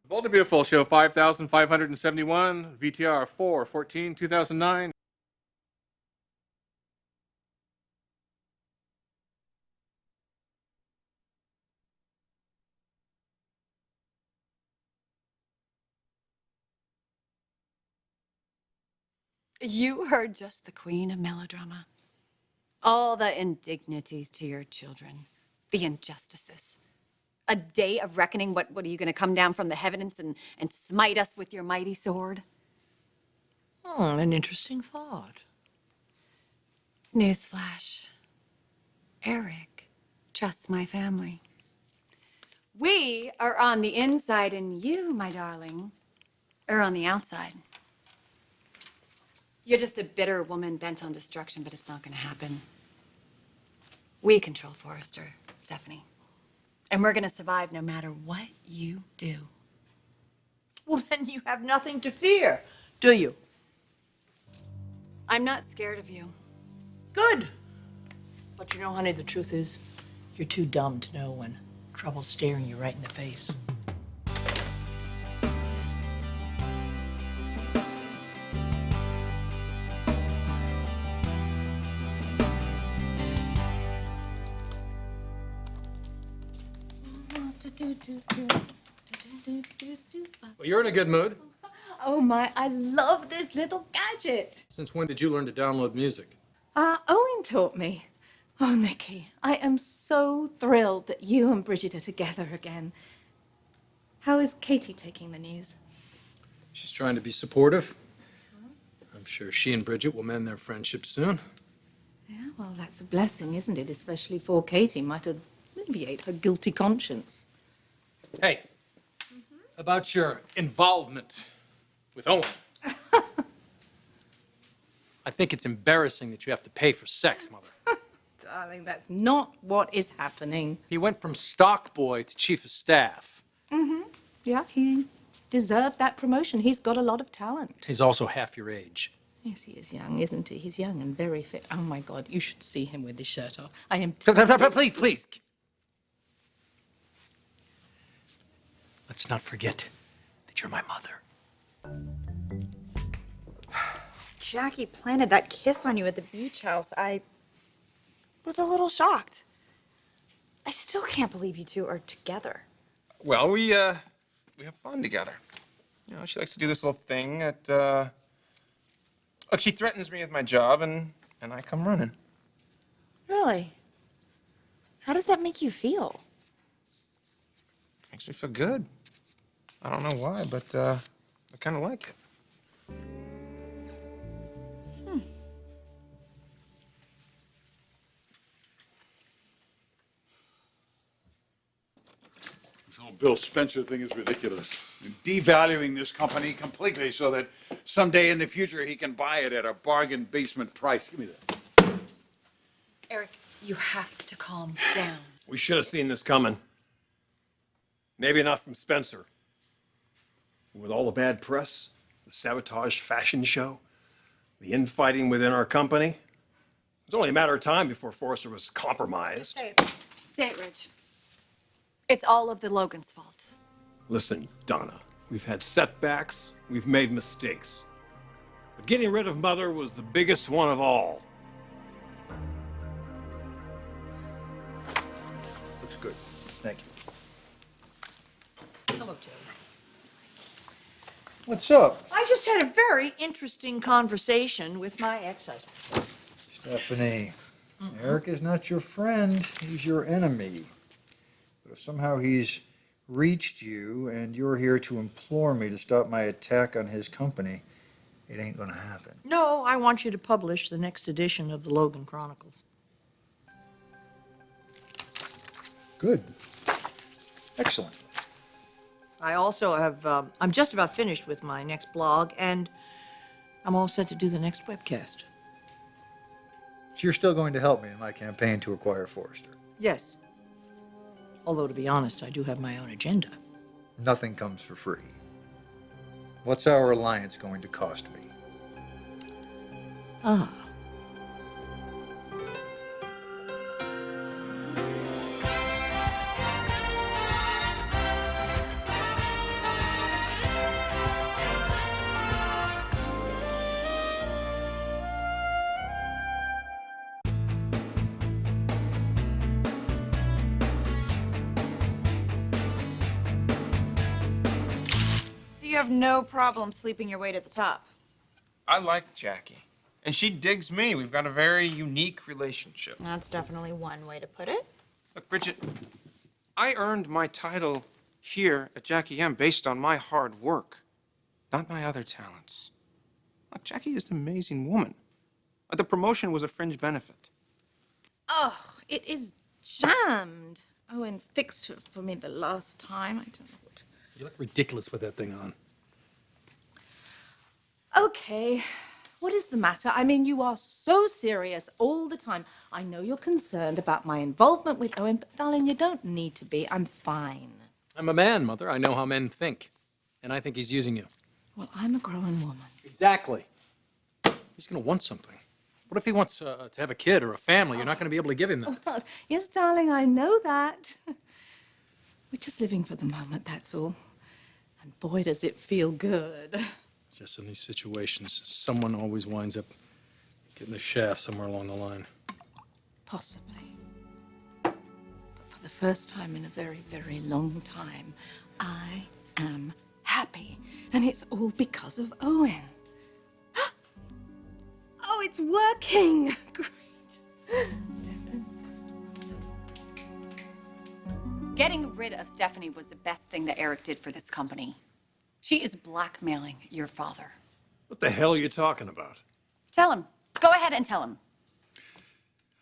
Bold and Beautiful, show 5571, VTR 414, 2009. You heard just the queen of melodrama. All the indignities to your children, the injustices. A day of reckoning. What are you going to come down from the heavens and smite us with your mighty sword? An interesting thought. Newsflash. Eric trusts my family. We are on the inside, and you, my darling, are on the outside. You're just a bitter woman bent on destruction, but it's not going to happen. We control Forrester, Stephanie. And we're going to survive no matter what you do. Well, then you have nothing to fear, do you? I'm not scared of you. Good. But you know, honey, the truth is, you're too dumb to know when trouble's staring you right in the face. Well, you're in a good mood. Oh my, I love this little gadget. Since when did you learn to download music? Owen taught me. Oh, Nikki, I am so thrilled that you and Bridget are together again. How is Katie taking the news? She's trying to be supportive. I'm sure she and Bridget will mend their friendship soon. Yeah, well, that's a blessing, isn't it? Especially for Katie. Might alleviate her guilty conscience. Hey, about your involvement with Owen. I think it's embarrassing that you have to pay for sex, Mother. Darling, that's not what is happening. He went from stock boy to chief of staff. Yeah, he deserved that promotion. He's got a lot of talent. He's also half your age. Yes, he is young, isn't he? He's young and very fit. Oh, my God, you should see him with his shirt off. I am... Please, please. Let's not forget that you're my mother. Jackie planted that kiss on you at the beach house. I was a little shocked. I still can't believe you two are together. Well, we have fun together. You know, she likes to do this little thing at, look, she threatens me with my job, and I come running. Really? How does that make you feel? Makes me feel good. I don't know why, but, I kind of like it. This whole Bill Spencer thing is ridiculous. You're devaluing this company completely so that someday in the future he can buy it at a bargain basement price. Give me that. Eric, you have to calm down. We should have seen this coming. Maybe not from Spencer. With all the bad press, the sabotaged fashion show, the infighting within our company, it was only a matter of time before Forrester was compromised. Say it. Say it, Rich. It's all of the Logan's fault. Listen, Donna, we've had setbacks, we've made mistakes. But getting rid of Mother was the biggest one of all. Looks good. Thank you. Hello, Joe. What's up? I just had a very interesting conversation with my ex-husband. Stephanie, Eric is not your friend, he's your enemy. But if somehow he's reached you and you're here to implore me to stop my attack on his company, it ain't gonna happen. No, I want you to publish the next edition of the Logan Chronicles. Good. Excellent. I also have, I'm just about finished with my next blog, and I'm all set to do the next webcast. So you're still going to help me in my campaign to acquire Forrester? Yes. Although, to be honest, I do have my own agenda. Nothing comes for free. What's our alliance going to cost me? Ah. have no problem sleeping your way to the top. I like Jackie, and she digs me. We've got a very unique relationship. That's definitely one way to put it. Look, Bridget, I earned my title here at Jackie M based on my hard work, not my other talents. Look, Jackie is an amazing woman. The promotion was a fringe benefit. Oh, it is jammed. Owen fixed it for me the last time. I don't know what. You look ridiculous with that thing on. Okay, what is the matter? I mean, you are so serious all the time. I know you're concerned about my involvement with Owen, but darling, you don't need to be. I'm fine. I'm a man, Mother. I know how men think. And I think he's using you. Well, I'm a grown woman. Exactly. He's going to want something. What if he wants to have a kid or a family? You're not going to be able to give him that. Well, yes, darling, I know that. We're just living for the moment, that's all. And boy, does it feel good. Just in these situations, someone always winds up getting the shaft somewhere along the line. Possibly. But for the first time in a very, very long time, I am happy. And it's all because of Owen. Oh, it's working! Great. Getting rid of Stephanie was the best thing that Eric did for this company. She is blackmailing your father. What the hell are you talking about? Tell him. Go ahead and tell him.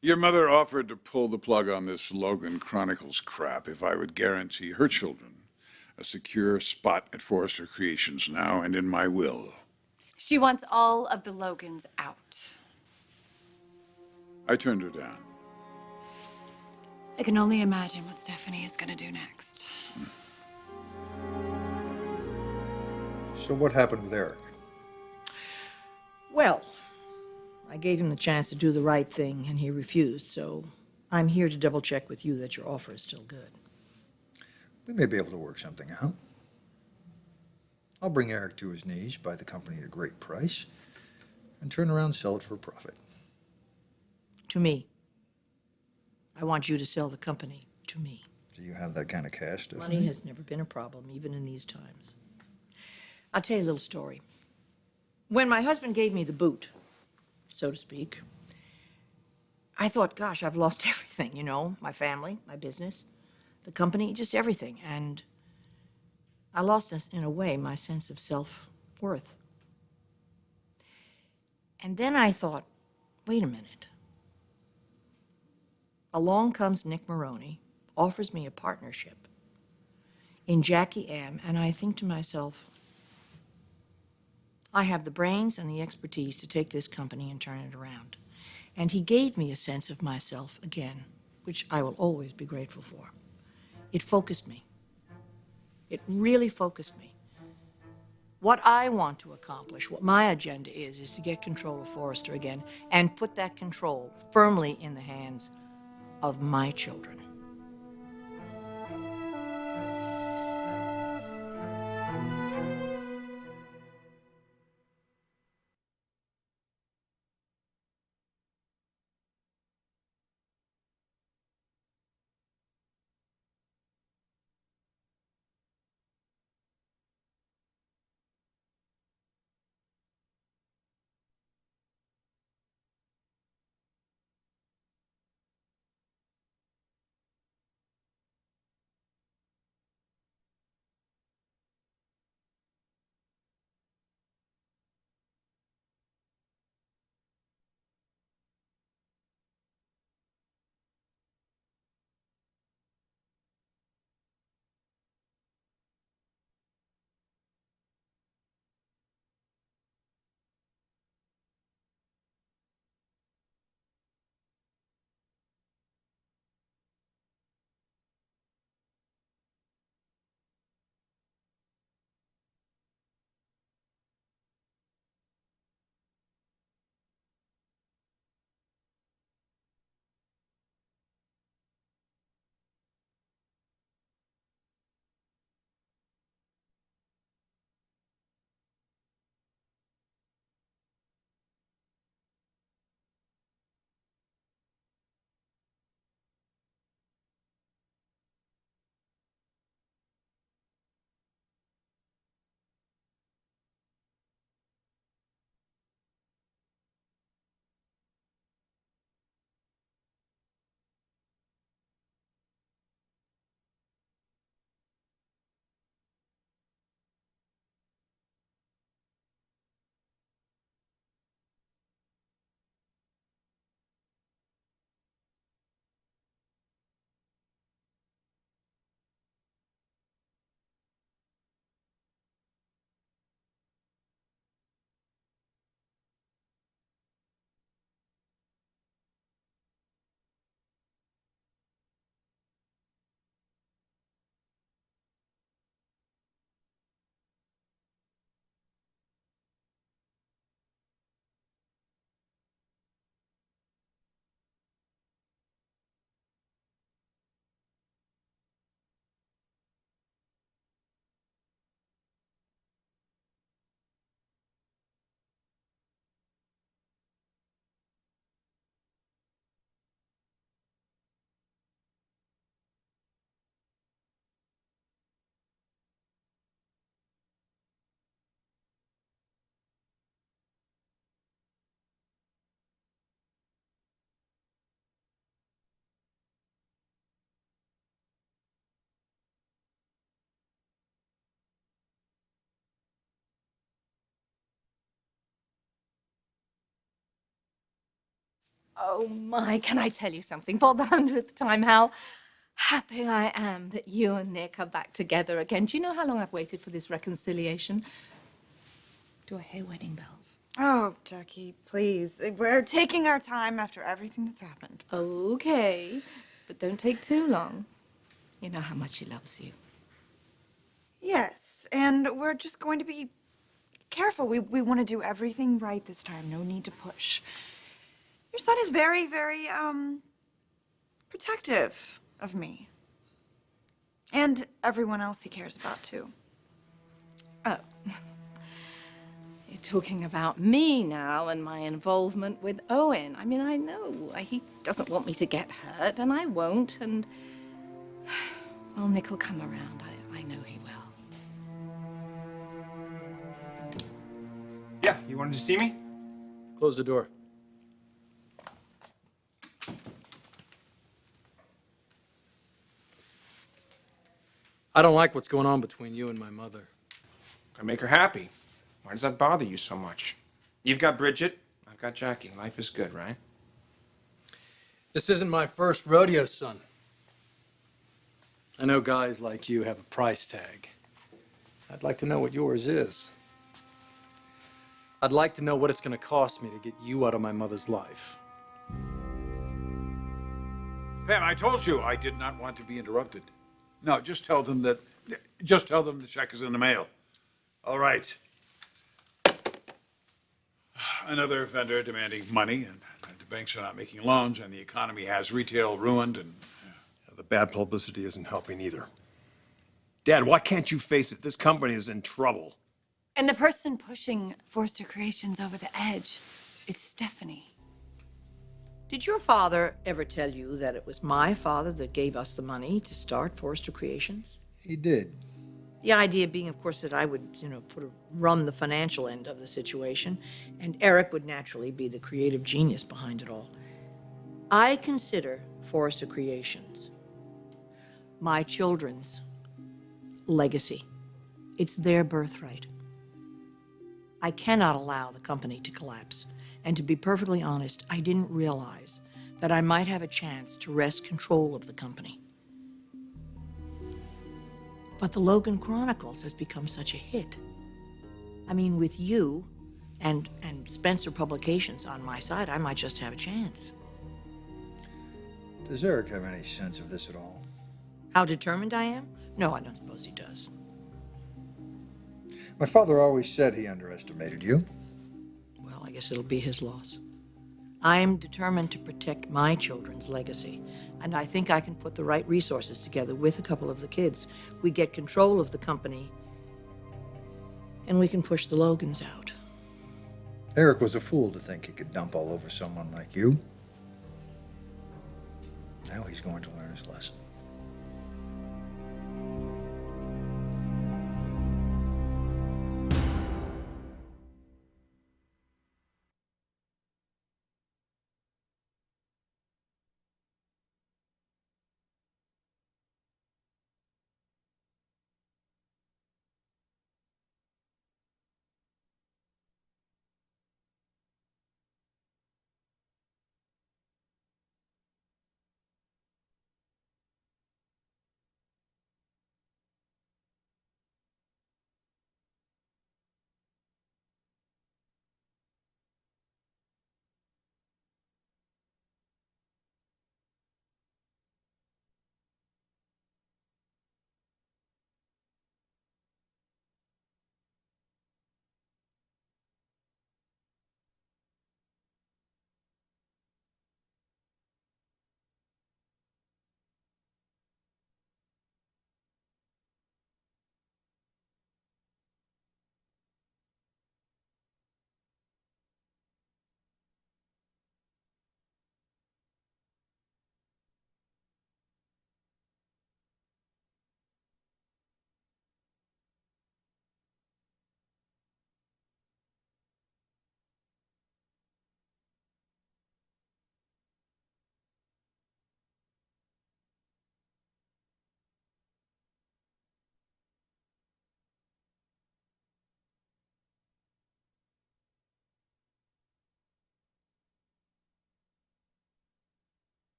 Your mother offered to pull the plug on this Logan Chronicles crap if I would guarantee her children a secure spot at Forrester Creations now and in my will. She wants all of the Logans out. I turned her down. I can only imagine what Stephanie is going to do next. So what happened with Eric? Well, I gave him the chance to do the right thing, and he refused, so I'm here to double check with you that your offer is still good. We may be able to work something out. I'll bring Eric to his knees, buy the company at a great price, and turn around and sell it for a profit. To me. I want you to sell the company to me. Do you have that kind of cash, Stephanie? Money has never been a problem, even in these times. I'll tell you a little story. When my husband gave me the boot, so to speak, I thought, gosh, I've lost everything, you know, my family, my business, the company, just everything. And I lost, in a way, my sense of self-worth. And then I thought, wait a minute. Along comes Nick Maroney, offers me a partnership in Jackie M, and I think to myself, I have the brains and the expertise to take this company and turn it around. And he gave me a sense of myself again, which I will always be grateful for. It focused me. It really focused me. What I want to accomplish, what my agenda is to get control of Forrester again and put that control firmly in the hands of my children. Oh my, can I tell you something? For the 100th time, how happy I am that you and Nick are back together again. Do you know how long I've waited for this reconciliation? Do I hear wedding bells? Oh, Jackie, please. We're taking our time after everything that's happened. Okay, but don't take too long. You know how much he loves you. Yes, and we're just going to be careful. We want to do everything right this time. No need to push. Your son is very, very, protective of me. And everyone else he cares about, too. Oh. You're talking about me now and my involvement with Owen. I mean, I know he doesn't want me to get hurt, and I won't, and... Well, Nick will come around. I know he will. Yeah, you wanted to see me? Close the door. I don't like what's going on between you and my mother. I make her happy. Why does that bother you so much? You've got Bridget, I've got Jackie. Life is good, right? This isn't my first rodeo, son. I know guys like you have a price tag. I'd like to know what yours is. I'd like to know what it's going to cost me to get you out of my mother's life. Pam, I told you I did not want to be interrupted. No, just tell them the check is in the mail. All right. Another vendor demanding money, and the banks are not making loans, and the economy has retail ruined, and... The bad publicity isn't helping either. Dad, why can't you face it? This company is in trouble. And the person pushing Forster Creations over the edge is Stephanie. Did your father ever tell you that it was my father that gave us the money to start Forrester Creations? He did. The idea being, of course, that I would, run the financial end of the situation, and Eric would naturally be the creative genius behind it all. I consider Forrester Creations my children's legacy. It's their birthright. I cannot allow the company to collapse. And to be perfectly honest, I didn't realize that I might have a chance to wrest control of the company. But the Logan Chronicles has become such a hit. I mean, with you and Spencer Publications on my side, I might just have a chance. Does Eric have any sense of this at all? How determined I am? No, I don't suppose he does. My father always said he underestimated you. Well, I guess it'll be his loss. I am determined to protect my children's legacy, and I think I can put the right resources together with a couple of the kids. We get control of the company, and we can push the Logans out. Eric was a fool to think he could dump all over someone like you. Now he's going to learn his lesson.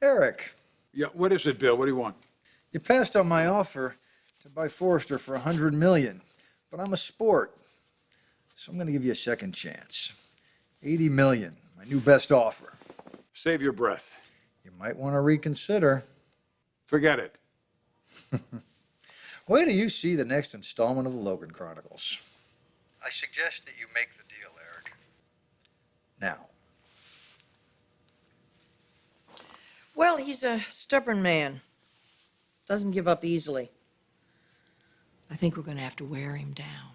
Eric, Yeah, what is it, Bill? What do you want? you passed on my offer to buy Forrester for $100 million, but I'm a sport, so I'm going to give you a second chance. $80 million, my new best offer. Save your breath. You might want to reconsider. Forget it. Wait till you see the next installment of the Logan Chronicles. I suggest that you make the deal, Eric. Now. Well, he's a stubborn man. Doesn't give up easily. I think we're going to have to wear him down.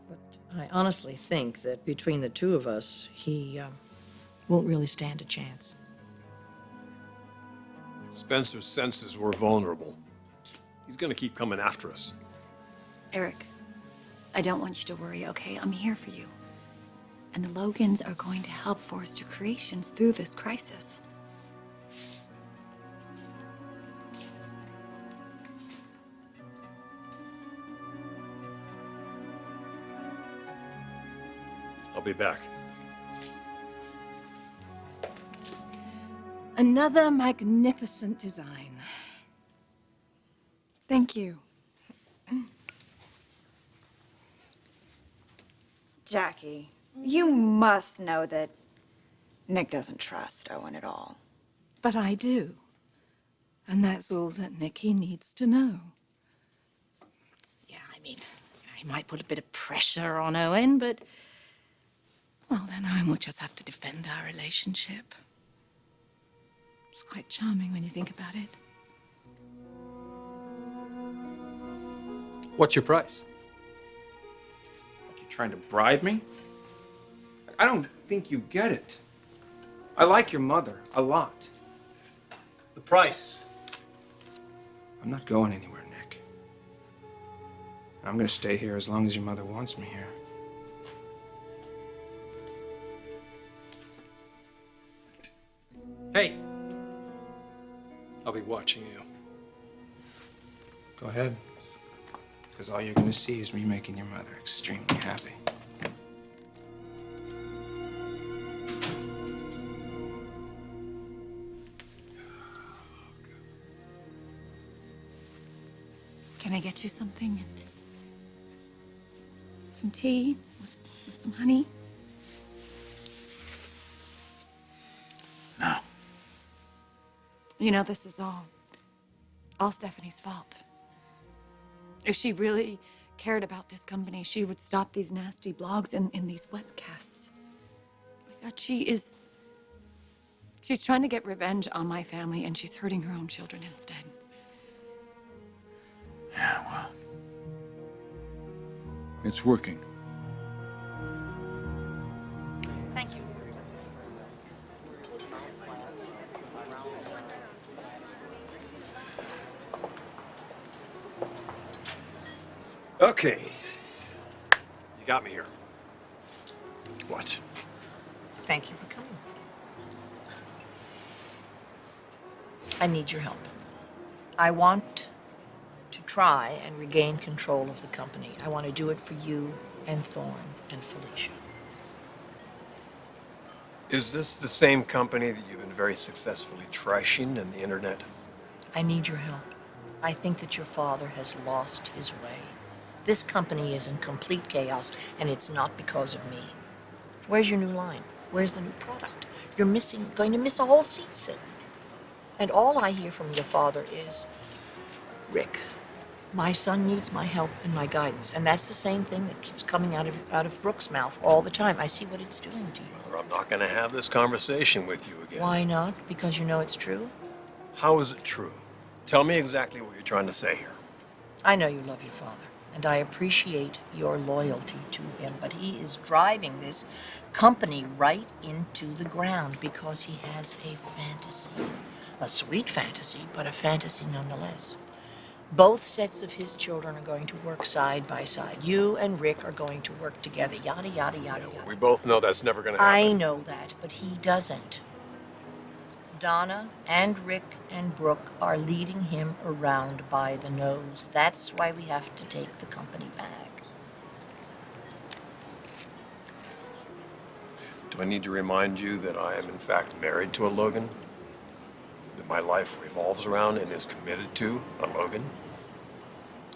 But I honestly think that between the two of us, he won't really stand a chance. Spencer's senses were vulnerable. He's gonna keep coming after us. Eric, I don't want you to worry, okay? I'm here for you. And the Logans are going to help Forrester Creations through this crisis. I'll be back. Another magnificent design. Thank you. Jackie, you must know that Nick doesn't trust Owen at all. But I do. And that's all that Nicky needs to know. Yeah, I mean, he might put a bit of pressure on Owen, but... well, then Owen will just have to defend our relationship. It's quite charming when you think about it. What's your price? Like you're trying to bribe me? I don't think you get it. I like your mother a lot. The price. I'm not going anywhere, Nick. I'm gonna stay here as long as your mother wants me here. Hey. I'll be watching you. Go ahead. Because all you're gonna see is me making your mother extremely happy. Can I get you something? Some tea with some honey? No. You know, this is all Stephanie's fault. If she really cared about this company, she would stop these nasty blogs and these webcasts. Oh my God, she's trying to get revenge on my family, and she's hurting her own children instead. Yeah, well. It's working. Thank you. Okay. You got me here. What? Thank you for coming. I need your help. I want to try and regain control of the company. I want to do it for you and Thorne and Felicia. Is this the same company that you've been very successfully trashing in the internet? I need your help. I think that your father has lost his way. This company is in complete chaos, and it's not because of me. Where's your new line? Where's the new product? You're going to miss a whole season. And all I hear from your father is, Rick, my son needs my help and my guidance. And that's the same thing that keeps coming out of Brooke's mouth all the time. I see what it's doing to you. Or I'm not going to have this conversation with you again. Why not? Because you know it's true? How is it true? Tell me exactly what you're trying to say here. I know you love your father, and I appreciate your loyalty to him, but he is driving this company right into the ground because he has a fantasy. A sweet fantasy, but a fantasy nonetheless. Both sets of his children are going to work side by side. You and Rick are going to work together, yada, yada, yada, yada. We both know that's never going to happen. I know that, but he doesn't. Donna and Rick and Brooke are leading him around by the nose. That's why we have to take the company back. Do I need to remind you that I am in fact married to a Logan? That my life revolves around and is committed to a Logan?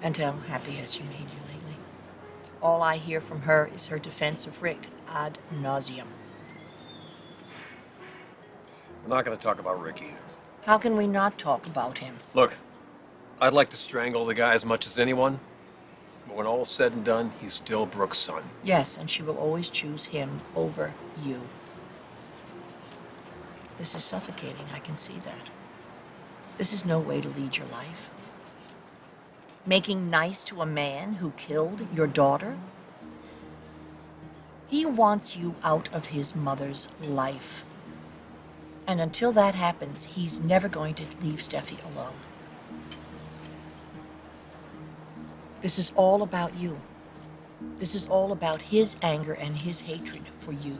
And how happy has she made you lately? All I hear from her is her defense of Rick ad nauseum. We're not going to talk about Rick either. How can we not talk about him? Look, I'd like to strangle the guy as much as anyone, but when all's said and done, he's still Brooke's son. Yes, and she will always choose him over you. This is suffocating, I can see that. This is no way to lead your life. Making nice to a man who killed your daughter? He wants you out of his mother's life. And until that happens, he's never going to leave Steffi alone. This is all about you. This is all about his anger and his hatred for you.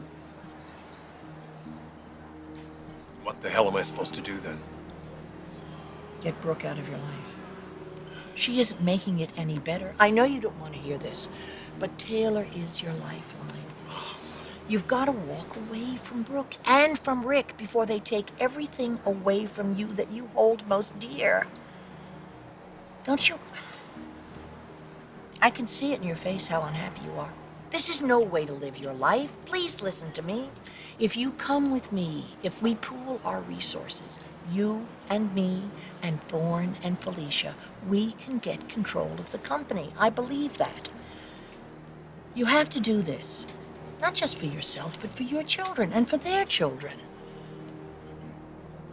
What the hell am I supposed to do then? Get Brooke out of your life. She isn't making it any better. I know you don't want to hear this, but Taylor is your lifeline. You've got to walk away from Brooke and from Rick before they take everything away from you that you hold most dear. Don't you? I can see it in your face how unhappy you are. This is no way to live your life. Please listen to me. If you come with me, if we pool our resources, you and me and Thorne and Felicia, we can get control of the company. I believe that. You have to do this. Not just for yourself, but for your children and for their children.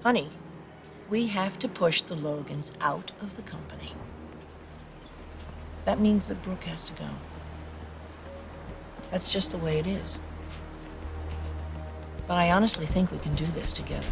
Honey, we have to push the Logans out of the company. That means that Brooke has to go. That's just the way it is. But I honestly think we can do this together.